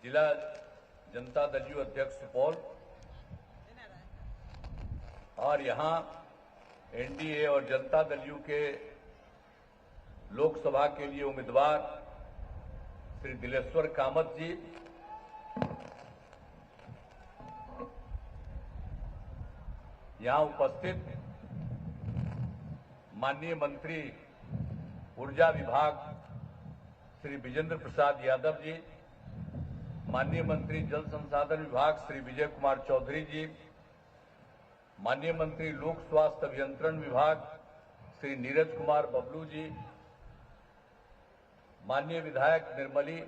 जिला जनता दल यू अध्यक्ष सुपौल और यहां एनडीए और जनता दल यू के लोकसभा के लिए उम्मीदवार श्री दिलेश्वर कामत जी, यहां उपस्थित माननीय मंत्री ऊर्जा विभाग श्री विजेंद्र प्रसाद यादव जी, माननीय मंत्री जल संसाधन विभाग श्री विजय कुमार चौधरी जी, माननीय मंत्री लोक स्वास्थ्य अभियंत्रण विभाग श्री नीरज कुमार बबलू जी, माननीय विधायक निर्मली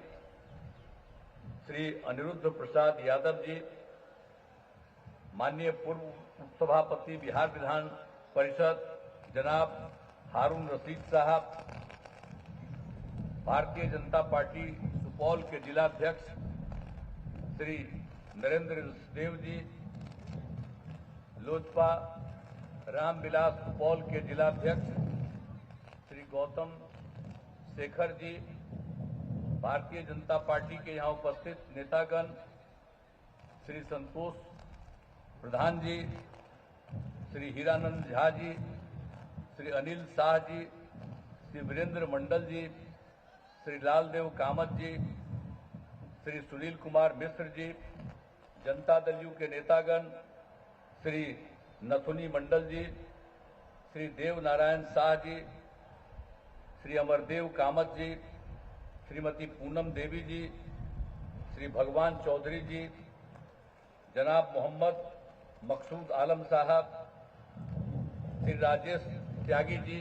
श्री अनिरुद्ध प्रसाद यादव जी, माननीय पूर्व उपसभापति बिहार विधान परिषद जनाब हारून रशीद साहब, भारतीय जनता पार्टी सुपौल के जिलाध्यक्ष श्री नरेंद्र देव जी, लोजपा रामविलास सुपौल के जिलाध्यक्ष श्री गौतम शेखर जी, भारतीय जनता पार्टी के यहां उपस्थित नेतागण श्री संतोष प्रधान जी, श्री हीरानंद झा जी, श्री अनिल शाह जी, श्री वीरेंद्र मंडल जी, श्री लालदेव कामत जी, श्री सुनील कुमार मिश्र जी, जनता दल यू के नेतागण श्री नथुनी मंडल जी, श्री देव नारायण शाह जी, श्री अमरदेव कामत जी, श्रीमती पूनम देवी जी, श्री भगवान चौधरी जी, जनाब मोहम्मद मकसूद आलम साहब, श्री राजेश त्यागी जी,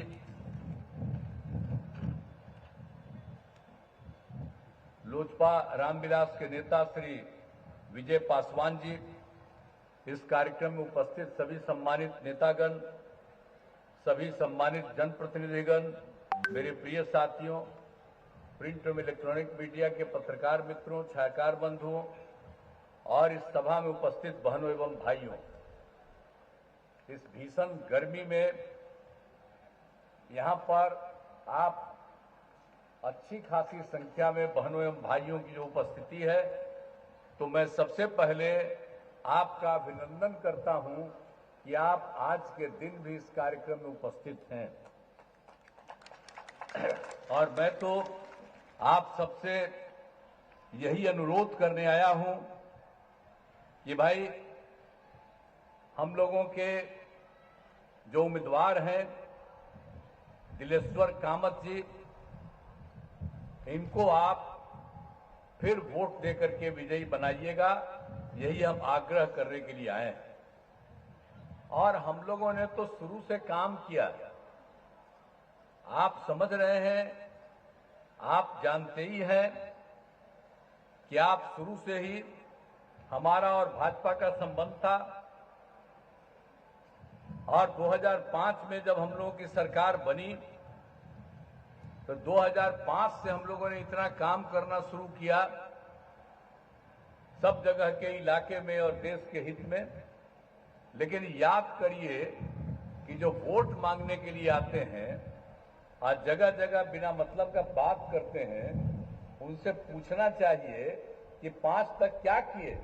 लोजपा रामविलास के नेता श्री विजय पासवान जी, इस कार्यक्रम में उपस्थित सभी सम्मानित नेतागण, सभी सम्मानित जनप्रतिनिधिगण, मेरे प्रिय साथियों, प्रिंट एवं इलेक्ट्रॉनिक मीडिया के पत्रकार मित्रों, छायाकार बंधुओं और इस सभा में उपस्थित बहनों एवं भाइयों, इस भीषण गर्मी में यहां पर आप अच्छी खासी संख्या में बहनों एवं भाइयों की जो उपस्थिति है, तो मैं सबसे पहले आपका अभिनंदन करता हूं कि आप आज के दिन भी इस कार्यक्रम में उपस्थित हैं। और मैं तो आप सबसे यही अनुरोध करने आया हूं कि भाई हम लोगों के जो उम्मीदवार हैं दिलेश्वर कामत जी, इनको आप फिर वोट देकर के विजयी बनाइएगा, यही हम आग्रह करने के लिए आए हैं। और हम लोगों ने तो शुरू से काम किया, आप समझ रहे हैं, आप जानते ही हैं कि आप शुरू से ही हमारा और भाजपा का संबंध था। और 2005 में जब हम लोगों की सरकार बनी तो 2005 से हम लोगों ने इतना काम करना शुरू किया सब जगह के इलाके में और देश के हित में। लेकिन याद करिए कि जो वोट मांगने के लिए आते हैं, आज जगह जगह बिना मतलब का बात करते हैं, उनसे पूछना चाहिए कि 5 तक क्या किए।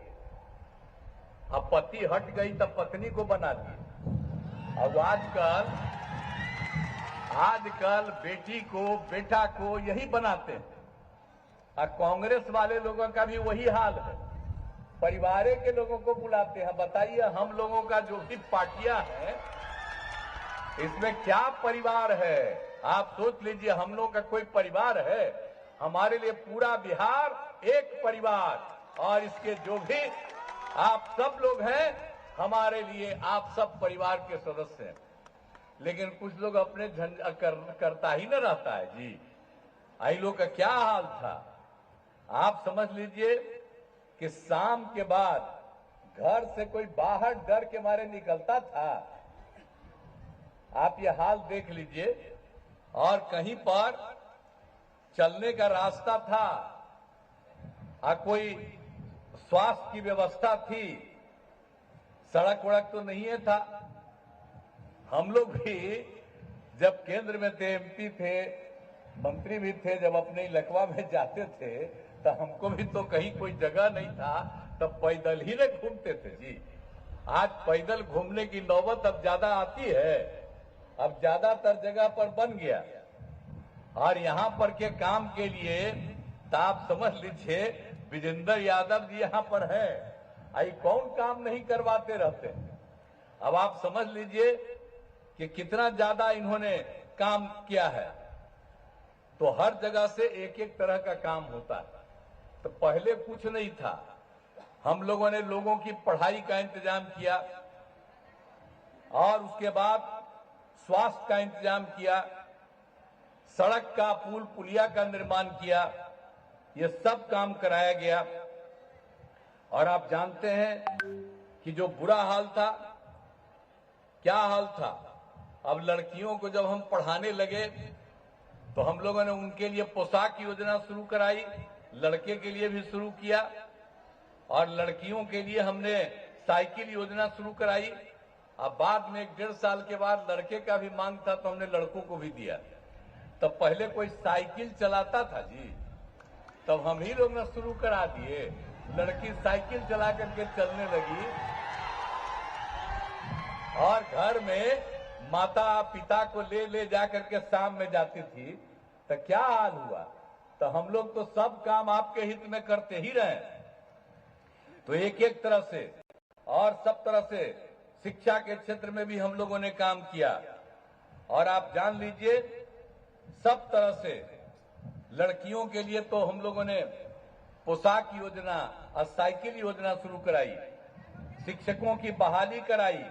अब पति हट गई तब पत्नी को बना दिए। अब आजकल बेटी को बेटा को यही बनाते हैं। और कांग्रेस वाले लोगों का भी वही हाल है, परिवार के लोगों को बुलाते हैं। बताइए, हम लोगों का जो भी पार्टियां हैं इसमें क्या परिवार है? आप सोच लीजिए, हम लोगों का कोई परिवार है? हमारे लिए पूरा बिहार एक परिवार, और इसके जो भी आप सब लोग हैं, हमारे लिए आप सब परिवार के सदस्य हैं। लेकिन कुछ लोग अपने करता ही न रहता है जी। आई लोग का क्या हाल था, आप समझ लीजिए कि शाम के बाद घर से कोई बाहर डर के मारे निकलता था। आप ये हाल देख लीजिए। और कहीं पर चलने का रास्ता था, कोई स्वास्थ्य की व्यवस्था थी, सड़क वड़क तो नहीं है था। हम लोग भी जब केंद्र में थे, एमपी थे, मंत्री भी थे, जब अपने इलाका में जाते थे तो हमको भी तो कहीं कोई जगह नहीं था, तब पैदल ही न घूमते थे जी। आज पैदल घूमने की नौबत अब ज्यादा आती है, अब ज्यादातर जगह पर बन गया। और यहाँ पर के काम के लिए तो आप समझ लीजिए विजेंद्र यादव जी यहाँ पर है, आई कौन काम नहीं करवाते रहते। अब आप समझ लीजिए कि कितना ज्यादा इन्होंने काम किया है। तो हर जगह से एक एक तरह का काम होता है। तो पहले कुछ नहीं था, हम लोगों ने लोगों की पढ़ाई का इंतजाम किया और उसके बाद स्वास्थ्य का इंतजाम किया, सड़क का पुल पुलिया का निर्माण किया, ये सब काम कराया गया। और आप जानते हैं कि जो बुरा हाल था, क्या हाल था, अब लड़कियों को जब हम पढ़ाने लगे तो हम लोगों ने उनके लिए पोशाक योजना शुरू कराई, लड़के के लिए भी शुरू किया, और लड़कियों के लिए हमने साइकिल योजना शुरू कराई। अब बाद में 1.5 साल के बाद लड़के का भी मांग था तो हमने लड़कों को भी दिया। तब पहले कोई साइकिल चलाता था जी, तब हम ही लोग ने शुरू करा दिए, लड़की साइकिल चला करके चलने लगी और घर में माता पिता को ले जा करके शाम में जाती थी। तो क्या हाल हुआ, तो हम लोग तो सब काम आपके हित में करते ही रहे। तो एक एक तरह से और सब तरह से शिक्षा के क्षेत्र में भी हम लोगों ने काम किया। और आप जान लीजिए सब तरह से लड़कियों के लिए तो हम लोगों ने पोशाक योजना और साइकिल योजना शुरू कराई, शिक्षकों की बहाली कराई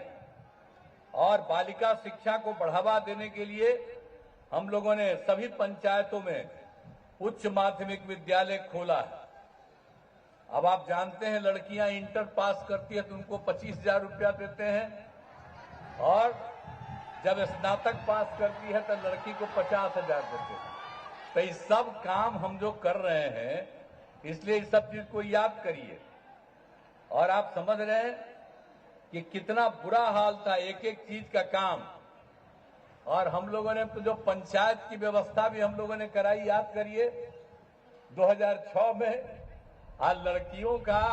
और बालिका शिक्षा को बढ़ावा देने के लिए हम लोगों ने सभी पंचायतों में उच्च माध्यमिक विद्यालय खोला है। अब आप जानते हैं लड़कियां इंटर पास करती है तो उनको 25,000 रुपया देते हैं और जब स्नातक पास करती है तो लड़की को 50,000 देते हैं। तो ये सब काम हम जो कर रहे हैं, इसलिए इस सब चीज को याद करिए। और आप समझ रहे हैं कि कितना बुरा हाल था एक एक चीज का काम। और हम लोगों ने तो जो पंचायत की व्यवस्था भी हम लोगों ने कराई, याद करिए 2006 में आज लड़कियों का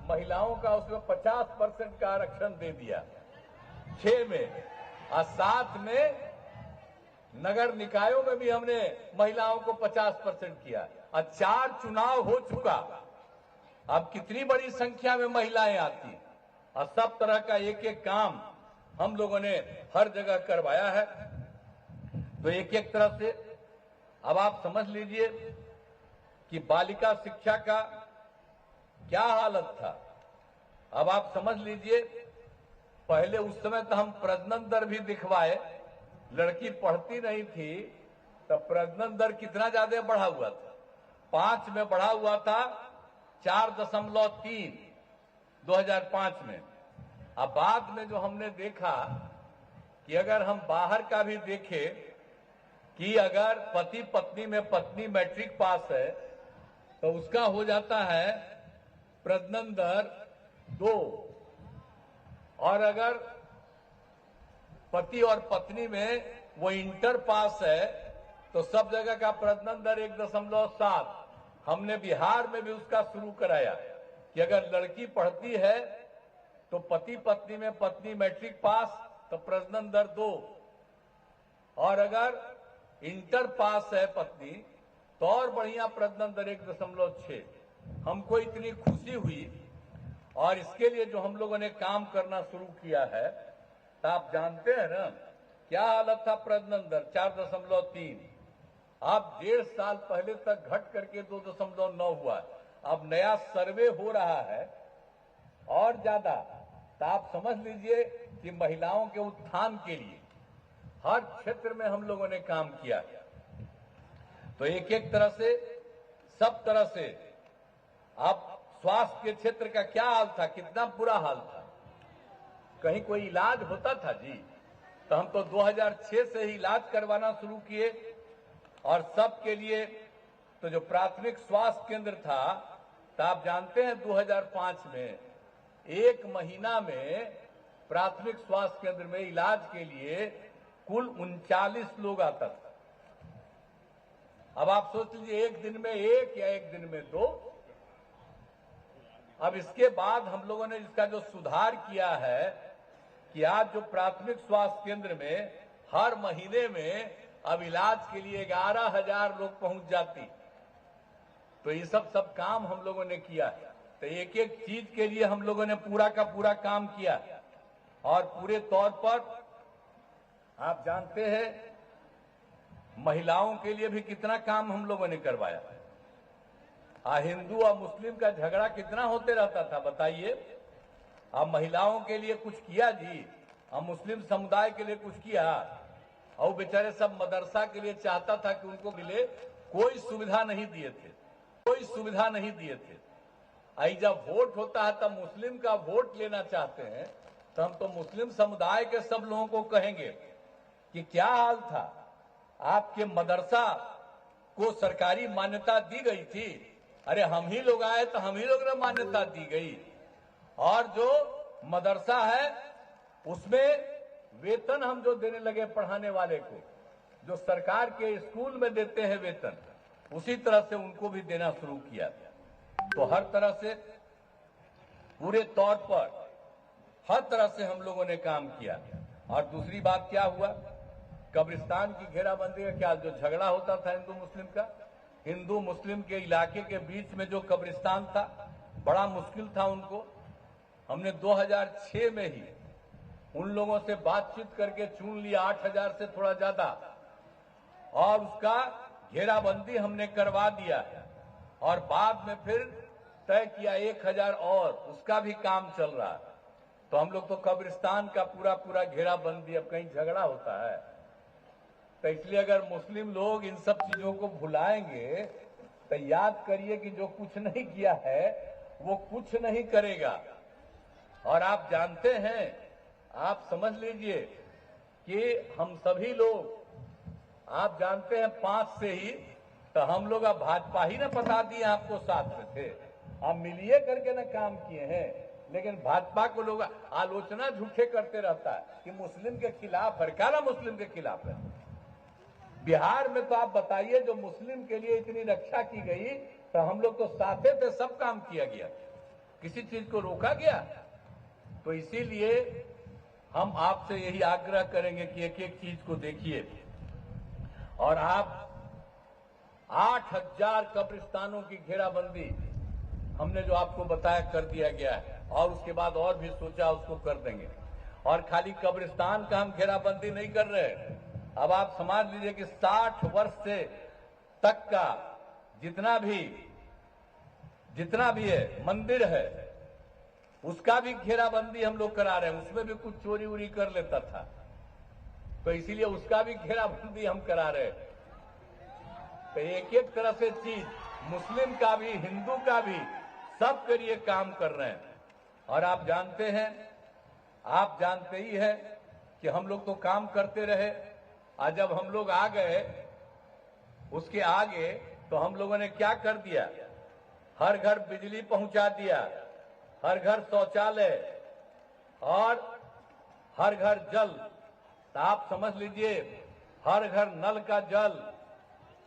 महिलाओं का उसमें 50% का आरक्षण दे दिया 6 में, और 7 में नगर निकायों में भी हमने महिलाओं को 50% किया और 4 चुनाव हो चुका। अब कितनी बड़ी संख्या में महिलाएं आती और सब तरह का एक एक काम हम लोगों ने हर जगह करवाया है। तो एक एक तरह से अब आप समझ लीजिए कि बालिका शिक्षा का क्या हालत था। अब आप समझ लीजिए पहले उस समय तो हम प्रजनन दर भी दिखवाए, लड़की पढ़ती नहीं थी तो प्रजनन दर कितना ज्यादा बढ़ा हुआ था, 5 में बढ़ा हुआ था 4.3 2005 में। अब बाद में जो हमने देखा कि अगर हम बाहर का भी देखें कि अगर पति पत्नी में पत्नी मैट्रिक पास है तो उसका हो जाता है प्रजनन दर 2, और अगर पति और पत्नी में वो इंटर पास है तो सब जगह का प्रजनन दर 1.7। हमने बिहार में भी उसका शुरू कराया कि अगर लड़की पढ़ती है तो पति पत्नी में पत्नी मैट्रिक पास तो प्रजनन दर 2, और अगर इंटर पास है पत्नी तो और बढ़िया प्रजनन दर 1.6। हमको इतनी खुशी हुई और इसके लिए जो हम लोगों ने काम करना शुरू किया है, तो आप जानते हैं ना क्या हालत था प्रजनन दर 4.3। अब 1.5 साल पहले तक घट करके 2.9 हुआ। अब नया सर्वे हो रहा है और ज्यादा। तो आप समझ लीजिए कि महिलाओं के उत्थान के लिए हर क्षेत्र में हम लोगों ने काम किया। तो एक एक तरह से सब तरह से अब स्वास्थ्य के क्षेत्र का क्या हाल था, कितना बुरा हाल था, कहीं कोई इलाज होता था जी? तो हम तो 2006 से ही इलाज करवाना शुरू किए और सबके लिए तो जो प्राथमिक स्वास्थ्य केंद्र था, तो आप जानते हैं 2005 में 1 महीना में प्राथमिक स्वास्थ्य केंद्र में इलाज के लिए कुल 39 लोग आता था। अब आप सोच लीजिए, एक दिन में एक या एक दिन में दो। अब इसके बाद हम लोगों ने इसका जो सुधार किया है कि आज जो प्राथमिक स्वास्थ्य केंद्र में हर महीने में अब इलाज के लिए 11,000 लोग पहुंच जाती, तो ये सब काम हम लोगों ने किया। तो एक एक चीज के लिए हम लोगों ने पूरा का पूरा काम किया। और पूरे तौर पर आप जानते हैं महिलाओं के लिए भी कितना काम हम लोगों ने करवाया। हिंदू और मुस्लिम का झगड़ा कितना होते रहता था, बताइए। अब महिलाओं के लिए कुछ किया जी, अब मुस्लिम समुदाय के लिए कुछ किया। और बेचारे सब मदरसा के लिए चाहता था कि उनको मिले, कोई सुविधा नहीं दिए थे, कोई सुविधा नहीं दिए थे। आई जब वोट होता है तब मुस्लिम का वोट लेना चाहते हैं, तो हम तो मुस्लिम समुदाय के सब लोगों को कहेंगे कि क्या हाल था, आपके मदरसा को सरकारी मान्यता दी गई थी, अरे हम ही लोग आए तो हम ही लोग ने मान्यता दी गई। और जो मदरसा है उसमें वेतन हम जो देने लगे पढ़ाने वाले को, जो सरकार के स्कूल में देते हैं वेतन, उसी तरह से उनको भी देना शुरू किया। तो हर तरह से पूरे तौर पर हर तरह से हम लोगों ने काम किया। और दूसरी बात क्या हुआ, कब्रिस्तान की घेराबंदी का क्या, जो झगड़ा होता था हिंदू मुस्लिम का, हिंदू मुस्लिम के इलाके के बीच में जो कब्रिस्तान था, बड़ा मुश्किल था उनको। हमने 2006 में ही उन लोगों से बातचीत करके चुन लिया 8,000 से थोड़ा ज्यादा, और उसका घेराबंदी हमने करवा दिया। और बाद में फिर तय किया 1,000 और, उसका भी काम चल रहा है। तो हम लोग तो कब्रिस्तान का पूरा घेराबंदी, अब कहीं झगड़ा होता है तो इसलिए अगर मुस्लिम लोग इन सब चीजों को भुलाएंगे तो याद करिए कि जो कुछ नहीं किया है वो कुछ नहीं करेगा। और आप जानते हैं, आप समझ लीजिए कि हम सभी लोग, आप जानते हैं 5 से ही तो हम लोग अब भाजपा ही ने बता दिया, आपको साथ में थे, आप मिलिए करके ना काम किए हैं। लेकिन भाजपा को लोग आलोचना झूठे करते रहता है कि मुस्लिम के खिलाफ है, क्या ना मुस्लिम के खिलाफ है। बिहार में तो आप बताइए, जो मुस्लिम के लिए इतनी रक्षा की गई, तो हम लोग तो साथे थे, सब काम किया गया, किसी चीज को रोका गया। तो इसीलिए हम आपसे यही आग्रह करेंगे कि एक एक चीज को देखिए। और आप 8,000 कब्रिस्तानों की घेराबंदी हमने जो आपको बताया कर दिया गया है, और उसके बाद और भी सोचा उसको कर देंगे। और खाली कब्रिस्तान का हम घेराबंदी नहीं कर रहे, अब आप समझ लीजिए कि 60 वर्ष से तक का जितना भी है मंदिर है, उसका भी घेराबंदी हम लोग करा रहे हैं। उसमें भी कुछ चोरी उरी कर लेता था, तो इसीलिए उसका भी घेराबंदी हम करा रहे हैं। तो एक एक तरह से चीज, मुस्लिम का भी हिंदू का भी, सब के लिए काम कर रहे हैं। और आप जानते हैं, आप जानते ही हैं कि हम लोग तो काम करते रहे, और जब हम लोग आ गए उसके आगे तो हम लोगों ने क्या कर दिया, हर घर बिजली पहुंचा दिया, हर घर शौचालय और हर घर जल। तो आप समझ लीजिए, हर घर नल का जल,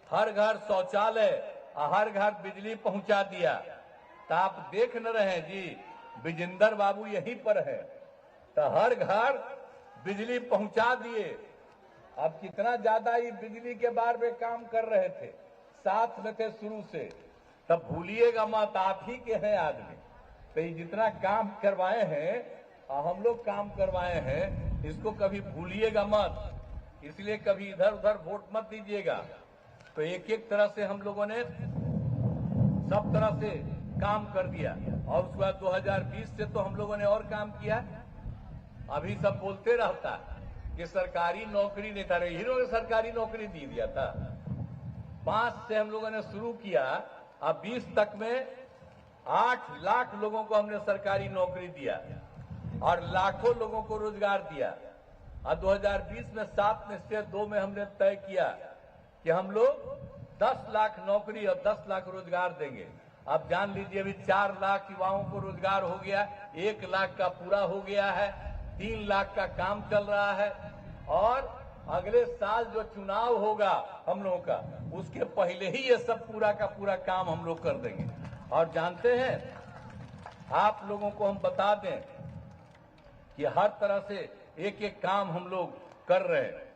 हर घर शौचालय और हर घर बिजली पहुंचा दिया। तो आप देख न रहे हैं जी, विजेंद्र बाबू यहीं पर है, तो हर घर बिजली पहुंचा दिए। अब कितना ज्यादा ही बिजली के बारे में काम कर रहे थे, साथ में थे शुरू से, तब भूलिएगा मत, आप ही के हैं आदमी। तो ये जितना काम करवाए हैं और हम लोग काम करवाए हैं, इसको कभी भूलिएगा मत। इसलिए कभी इधर उधर वोट मत दीजिएगा। तो एक एक तरह से हम लोगों ने सब तरह से काम कर दिया। और उसके बाद 2020 से तो हम लोगों ने और काम किया। अभी सब बोलते रहता कि सरकारी नौकरी नहीं था, हीरो ने सरकारी नौकरी दी दिया था। 5 से हम लोगों ने शुरू किया, अब 20 तक में 8 लाख लोगों को हमने सरकारी नौकरी दिया और लाखों लोगों को रोजगार दिया। और 2020 में 7 में से 2 में हमने तय किया कि हम लोग 10 लाख नौकरी और 10 लाख रोजगार देंगे। आप जान लीजिए, अभी 4 लाख युवाओं को रोजगार हो गया, 1 लाख का पूरा हो गया है, 3 लाख का काम चल रहा है। और अगले साल जो चुनाव होगा हम लोगों का, उसके पहले ही ये सब पूरा का पूरा काम हम लोग कर देंगे। और जानते हैं, आप लोगों को हम बता दें कि हर तरह से एक एक काम हम लोग कर रहे हैं।